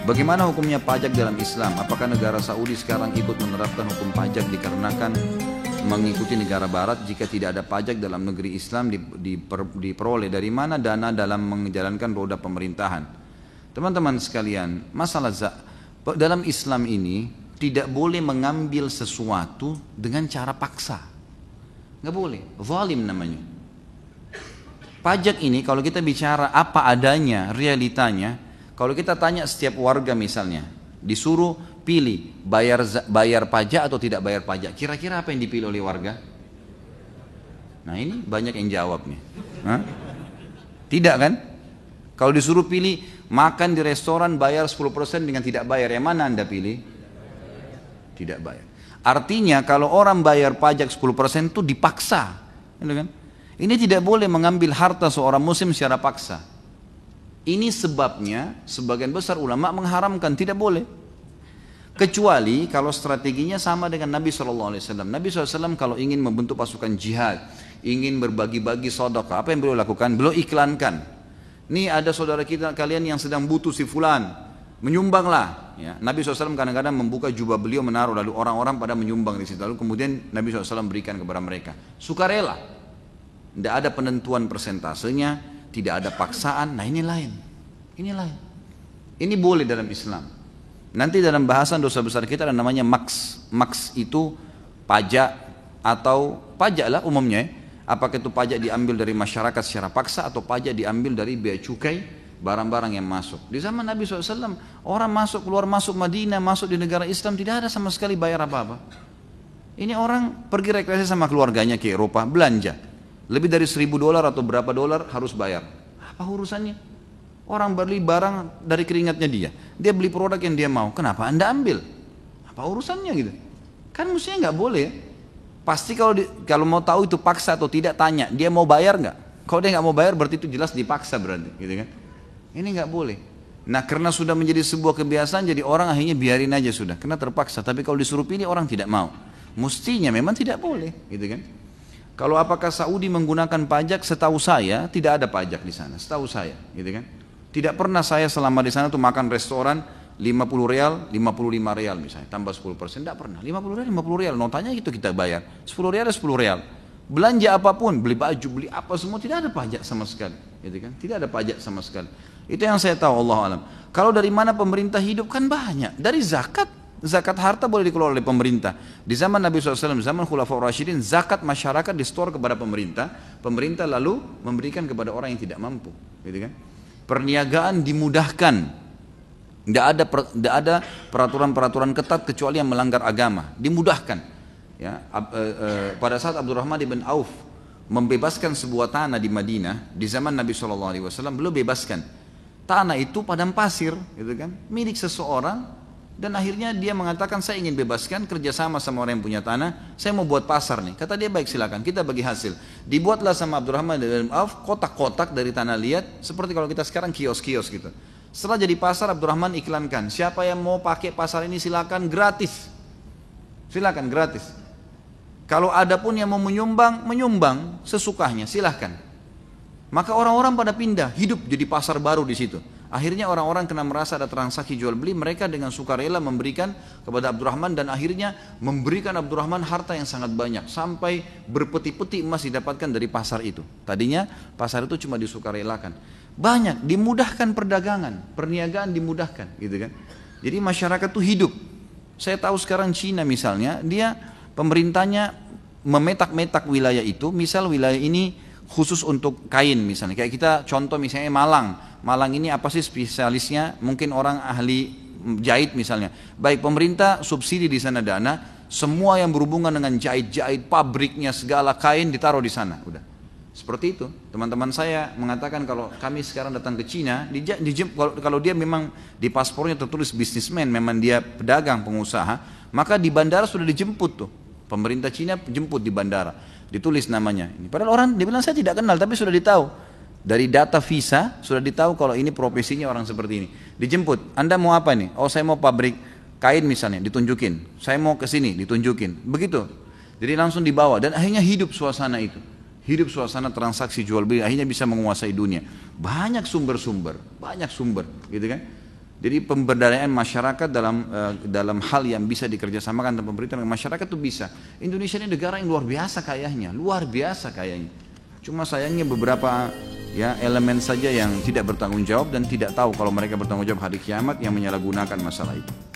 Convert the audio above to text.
Bagaimana hukumnya pajak dalam Islam? Apakah negara Saudi sekarang ikut menerapkan hukum pajak dikarenakan mengikuti negara barat? Jika tidak ada pajak dalam negeri Islam diperoleh dari mana dana dalam menjalankan roda pemerintahan? Teman-teman sekalian, masalah dalam Islam ini tidak boleh mengambil sesuatu dengan cara paksa. Nggak boleh, zalim namanya. Pajak ini kalau kita bicara apa adanya, realitanya, kalau kita tanya setiap warga misalnya, disuruh pilih bayar pajak atau tidak bayar pajak, kira-kira apa yang dipilih oleh warga? Nah ini banyak yang jawab nih. Hah? Tidak kan? Kalau disuruh pilih makan di restoran bayar 10% dengan tidak bayar, yang mana Anda pilih? Tidak bayar. Artinya kalau orang bayar pajak 10% itu dipaksa. Ini tidak boleh mengambil harta seorang muslim secara paksa. Ini sebabnya sebagian besar ulama mengharamkan, tidak boleh. Kecuali kalau strateginya sama dengan Nabi SAW. Nabi SAW kalau ingin membentuk pasukan jihad, ingin berbagi-bagi sedekah, apa yang beliau lakukan? Beliau iklankan. Nih ada saudara kita kalian yang sedang butuh si fulan, menyumbanglah. Ya, Nabi SAW kadang-kadang membuka jubah beliau menaruh, lalu orang-orang pada menyumbang di situ. Lalu kemudian Nabi SAW berikan kepada mereka. Sukarela. Tidak ada penentuan persentasenya, tidak ada paksaan. Nah ini lain. Ini lain. Ini boleh dalam Islam. Nanti dalam bahasan dosa besar kita ada namanya maks. Maks itu pajak atau pajak lah umumnya. Apakah itu pajak diambil dari masyarakat secara paksa atau pajak diambil dari bea cukai barang-barang yang masuk. Di zaman Nabi SAW orang masuk keluar masuk Madinah, masuk di negara Islam tidak ada sama sekali bayar apa-apa. Ini orang pergi rekreasi sama keluarganya ke Eropa, belanja lebih dari $1.000 atau berapa dolar harus bayar. Apa urusannya? Orang beli barang dari keringatnya dia beli produk yang dia mau, kenapa Anda ambil? Apa urusannya gitu? Kan mestinya nggak boleh. Pasti kalau mau tahu itu paksa atau tidak, tanya dia mau bayar nggak? Kalau dia nggak mau bayar berarti itu jelas dipaksa berarti, gitu kan? Ini nggak boleh. Nah karena sudah menjadi sebuah kebiasaan, jadi orang akhirnya biarin aja sudah, karena terpaksa. Tapi kalau disuruh pilih orang tidak mau. Mestinya memang tidak boleh, gitu kan? Kalau apakah Saudi menggunakan pajak? Setahu saya tidak ada pajak di sana, setahu saya, gitu kan? Tidak pernah saya selama di sana tuh makan restoran 50 rial, 55 rial misalnya, tambah 10%, tidak pernah. 50 rial, 50 rial, notanya itu kita bayar. 10 rial, 10 rial. Belanja apapun, beli baju, beli apa semua, tidak ada pajak sama sekali, gitu kan? Tidak ada pajak sama sekali. Itu yang saya tahu, Allah alam. Kalau dari mana pemerintah hidup kan banyak, dari zakat. Zakat harta boleh dikelola oleh pemerintah. Di zaman Nabi SAW, zaman Khulafaur Rasyidin, zakat masyarakat distor kepada pemerintah. Pemerintah lalu memberikan kepada orang yang tidak mampu, gitu kan? Perniagaan dimudahkan. Tidak ada peraturan-peraturan ketat kecuali yang melanggar agama. Dimudahkan. Ya, pada saat Abdurrahman bin Auf membebaskan sebuah tanah di Madinah di zaman Nabi SAW, beliau bebaskan. Tanah itu padang pasir, gitu kan? Milik seseorang. Dan akhirnya dia mengatakan saya ingin bebaskan, kerjasama sama orang yang punya tanah, saya mau buat pasar nih. Kata dia baik silakan, kita bagi hasil. Dibuatlah sama Abdurrahman bin Auf kotak-kotak dari tanah liat, seperti kalau kita sekarang kios-kios gitu. Setelah jadi pasar, Abdurrahman iklankan, siapa yang mau pakai pasar ini silakan gratis. Silakan gratis. Kalau ada pun yang mau menyumbang sesukanya, silahkan. Maka orang-orang pada pindah, hidup jadi pasar baru di situ. Akhirnya orang-orang kena merasa ada transaksi jual beli, mereka dengan sukarela memberikan kepada Abdurrahman dan akhirnya memberikan Abdurrahman harta yang sangat banyak sampai berpeti-peti emas didapatkan dari pasar itu. Tadinya pasar itu cuma disukarelakan. Banyak dimudahkan perdagangan, perniagaan dimudahkan, gitu kan. Jadi masyarakat itu hidup. Saya tahu sekarang Cina misalnya, dia pemerintahnya memetak-metak wilayah itu, misal wilayah ini khusus untuk kain misalnya, kayak kita contoh misalnya Malang ini apa sih spesialisnya? Mungkin orang ahli jahit misalnya. Baik, pemerintah subsidi di sana dana, semua yang berhubungan dengan jahit-jahit, pabriknya segala kain ditaruh di sana. Udah. Seperti itu. Teman-teman saya mengatakan kalau kami sekarang datang ke Cina, kalau dia memang di paspornya tertulis businessman, memang dia pedagang, pengusaha, maka di bandara sudah dijemput tuh. Pemerintah Cina jemput di bandara, ditulis namanya. Padahal orang dia bilang saya tidak kenal, tapi sudah ditahu. Dari data visa sudah ditahu kalau ini profesinya orang seperti ini. Dijemput, Anda mau apa nih? Oh saya mau pabrik kain misalnya, ditunjukin. Saya mau ke sini, ditunjukin. Begitu. Jadi langsung dibawa dan akhirnya hidup suasana itu. Hidup suasana transaksi jual beli, akhirnya bisa menguasai dunia. Banyak sumber-sumber, gitu kan. Jadi pemberdayaan masyarakat dalam hal yang bisa dikerjasamakan dengan pemerintah dan masyarakat itu bisa. Indonesia ini negara yang luar biasa kayanya, luar biasa kayanya. Cuma sayangnya beberapa ya elemen saja yang tidak bertanggung jawab dan tidak tahu kalau mereka bertanggung jawab hari kiamat yang menyalahgunakan masalah itu.